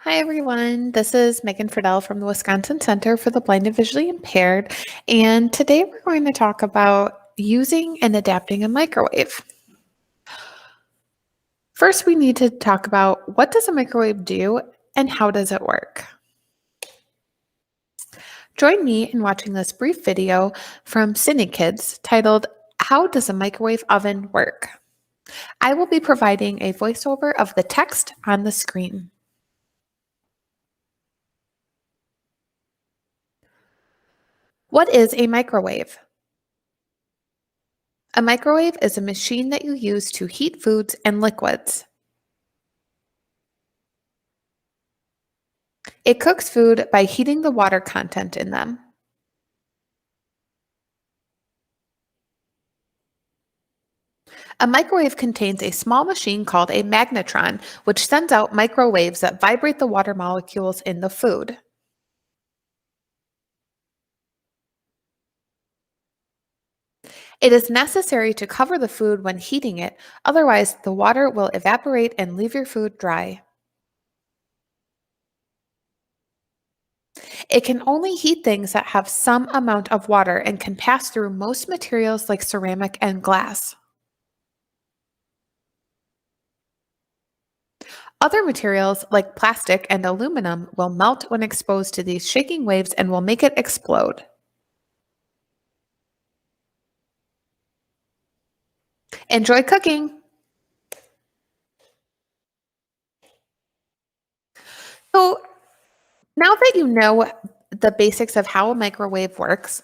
Hi, everyone. This is Megan Friedel from the Wisconsin Center for the Blind and Visually Impaired. And today we're going to talk about using and adapting a microwave. First, we need to talk about what does a microwave do and how does it work? Join me in watching this brief video from CineKids titled, How Does a Microwave Oven Work? I will be providing a voiceover of the text on the screen. What is a microwave? A microwave is a machine that you use to heat foods and liquids. It cooks food by heating the water content in them. A microwave contains a small machine called a magnetron, which sends out microwaves that vibrate the water molecules in the food. It is necessary to cover the food when heating it, otherwise the water will evaporate and leave your food dry. It can only heat things that have some amount of water and can pass through most materials like ceramic and glass. Other materials like plastic and aluminum will melt when exposed to these shaking waves and will make it explode. Enjoy cooking! So now that you know the basics of how a microwave works,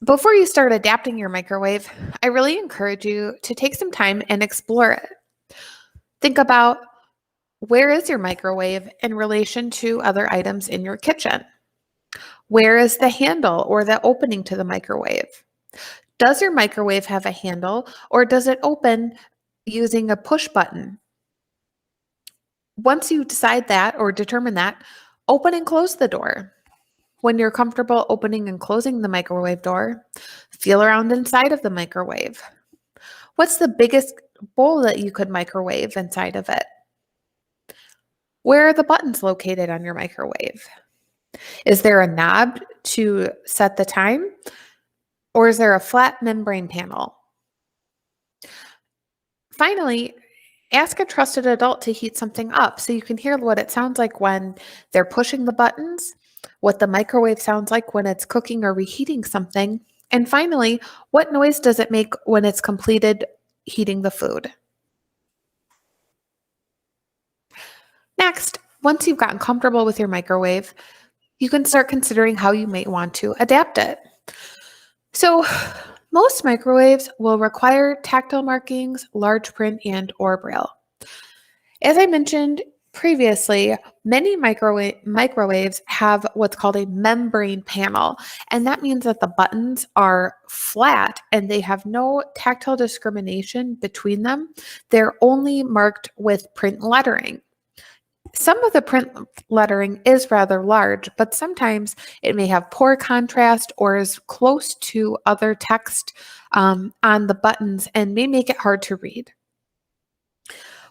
before you start adapting your microwave, I really encourage you to take some time and explore it. Think about, where is your microwave in relation to other items in your kitchen? Where is the handle or the opening to the microwave? Does your microwave have a handle or does it open using a push button? Once you decide that or determine that, open and close the door. When you're comfortable opening and closing the microwave door, feel around inside of the microwave. What's the biggest bowl that you could microwave inside of it? Where are the buttons located on your microwave? Is there a knob to set the time? Or is there a flat membrane panel? Finally, ask a trusted adult to heat something up so you can hear what it sounds like when they're pushing the buttons, what the microwave sounds like when it's cooking or reheating something, and finally, what noise does it make when it's completed heating the food. Next, once you've gotten comfortable with your microwave, you can start considering how you might want to adapt it. So, most microwaves will require tactile markings, large print, and/or braille. As I mentioned previously, many microwaves have what's called a membrane panel, and that means that the buttons are flat and they have no tactile discrimination between them. They're only marked with print lettering. Some of the print lettering is rather large, but sometimes it may have poor contrast or is close to other text on the buttons and may make it hard to read.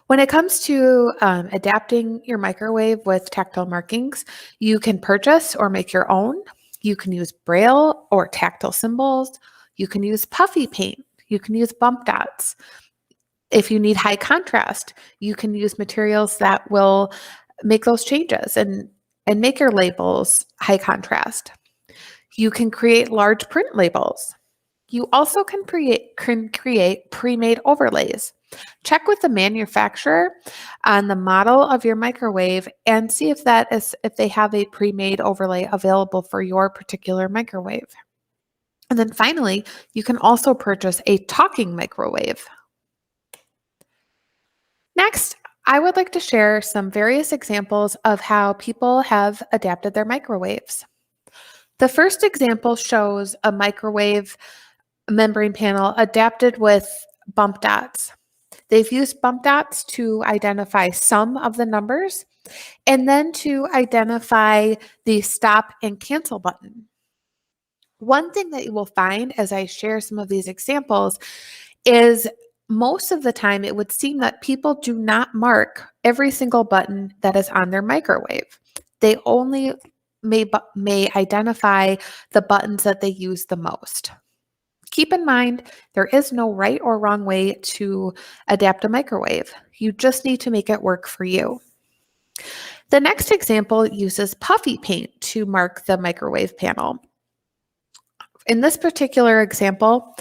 When it comes to adapting your microwave with tactile markings, you can purchase or make your own. You can use braille or tactile symbols. You can use puffy paint. You can use bump dots. If you need high contrast, you can use materials that will make those changes and make your labels high contrast. You can create large print labels. You also can create pre-made overlays. Check with the manufacturer on the model of your microwave and see if they have a pre-made overlay available for your particular microwave. And then finally, you can also purchase a talking microwave. Next, I would like to share some various examples of how people have adapted their microwaves. The first example shows a microwave membrane panel adapted with bump dots. They've used bump dots to identify some of the numbers and then to identify the stop and cancel button. One thing that you will find as I share some of these examples is most of the time it would seem that people do not mark every single button that is on their microwave. They only may identify the buttons that they use the most. Keep in mind, there is no right or wrong way to adapt a microwave. You just need to make it work for you. The next example uses puffy paint to mark the microwave panel. In this particular example,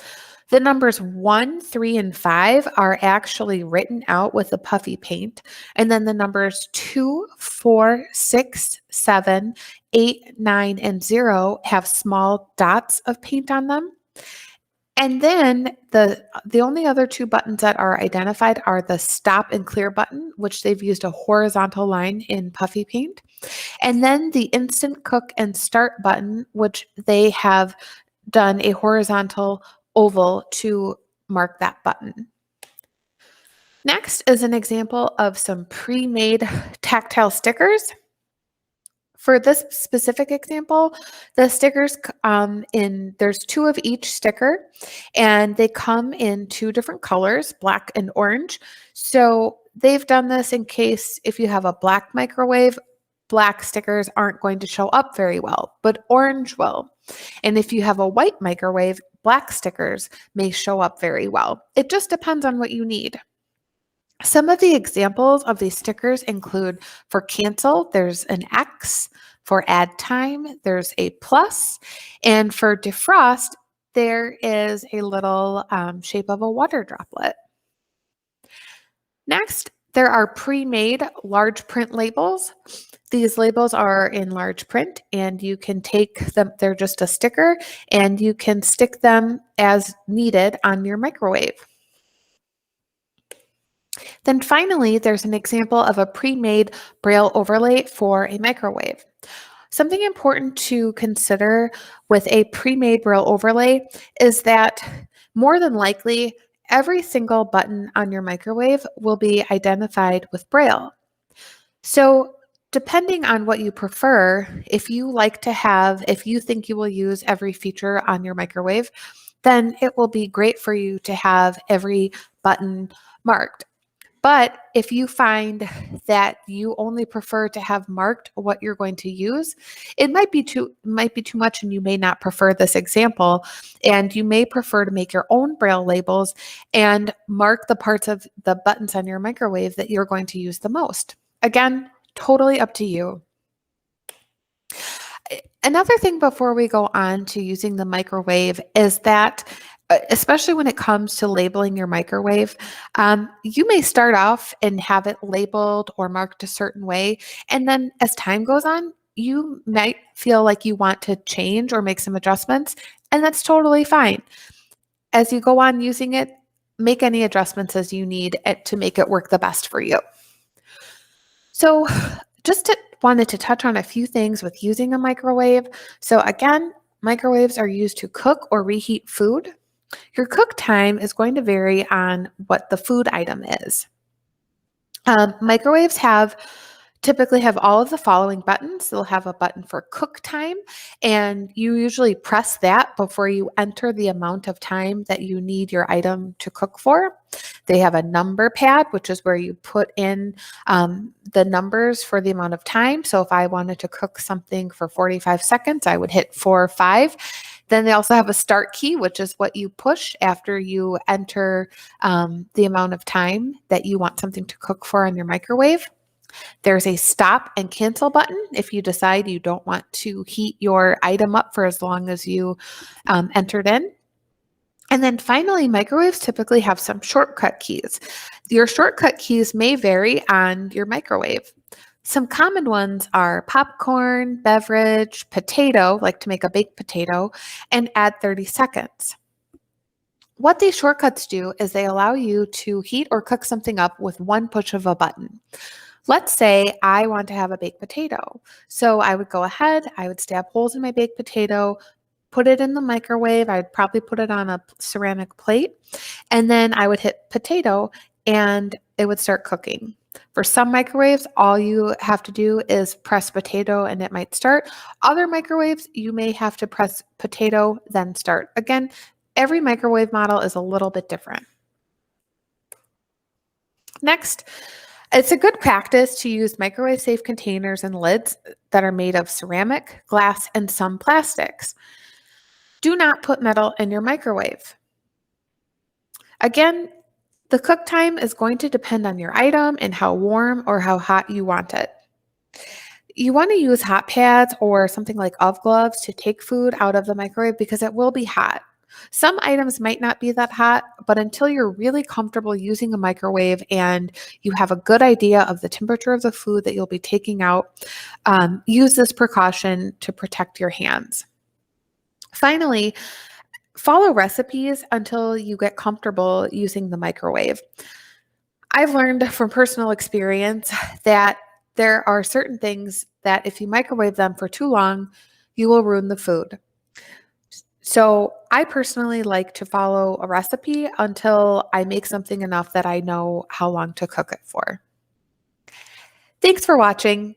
the numbers 1, 3, and 5 are actually written out with the puffy paint. And then the numbers 2, 4, 6, 7, 8, 9, and 0 have small dots of paint on them. And then the only other two buttons that are identified are the stop and clear button, which they've used a horizontal line in puffy paint. And then the instant cook and start button, which they have done a horizontal oval to mark that button. Next is an example of some pre-made tactile stickers. For this specific example, the stickers there's 2 of each sticker, and they come in 2 different colors, black and orange. So they've done this in case if you have a black microwave, black stickers aren't going to show up very well, but orange will. And if you have a white microwave, black stickers may show up very well. It just depends on what you need. Some of the examples of these stickers include for cancel, there's an X. For add time, there's a plus. And for defrost, there is a little shape of a water droplet. Next, there are pre-made large print labels. These labels are in large print, and you can take them, they're just a sticker, and you can stick them as needed on your microwave. Then finally, there's an example of a pre-made braille overlay for a microwave. Something important to consider with a pre-made braille overlay is that more than likely, every single button on your microwave will be identified with braille. So depending on what you prefer, if you think you will use every feature on your microwave, then it will be great for you to have every button marked. But if you find that you only prefer to have marked what you're going to use, it might be too much, and you may not prefer this example, and you may prefer to make your own braille labels and mark the parts of the buttons on your microwave that you're going to use the most. Again, totally up to you. Another thing before we go on to using the microwave is that especially when it comes to labeling your microwave, you may start off and have it labeled or marked a certain way. And then as time goes on, you might feel like you want to change or make some adjustments, and that's totally fine. As you go on using it, make any adjustments as you need to make it work the best for you. So wanted to touch on a few things with using a microwave. So again, microwaves are used to cook or reheat food. Your cook time is going to vary on what the food item is. Microwaves typically have all of the following buttons. They'll have a button for cook time, and you usually press that before you enter the amount of time that you need your item to cook for. They have a number pad, which is where you put in the numbers for the amount of time. So if I wanted to cook something for 45 seconds, I would hit 4 or 5. Then they also have a start key, which is what you push after you enter the amount of time that you want something to cook for on your microwave. There's a stop and cancel button if you decide you don't want to heat your item up for as long as you entered in. And then finally, microwaves typically have some shortcut keys. Your shortcut keys may vary on your microwave. Some common ones are popcorn, beverage, potato, like to make a baked potato, and add 30 seconds. What these shortcuts do is they allow you to heat or cook something up with one push of a button. Let's say I want to have a baked potato. So I would go ahead, I would stab holes in my baked potato, put it in the microwave. I would probably put it on a ceramic plate, and then I would hit potato and it would start cooking. For some microwaves, all you have to do is press potato and it might start. Other microwaves, you may have to press potato, then start. Again, every microwave model is a little bit different. Next, it's a good practice to use microwave safe containers and lids that are made of ceramic, glass, and some plastics. Do not put metal in your microwave. Again, the cook time is going to depend on your item and how warm or how hot you want it. You want to use hot pads or something like oven gloves to take food out of the microwave because it will be hot. Some items might not be that hot, but until you're really comfortable using a microwave and you have a good idea of the temperature of the food that you'll be taking out, use this precaution to protect your hands. Finally, follow recipes until you get comfortable using the microwave. I've learned from personal experience that there are certain things that if you microwave them for too long, you will ruin the food. So I personally like to follow a recipe until I make something enough that I know how long to cook it for. Thanks for watching.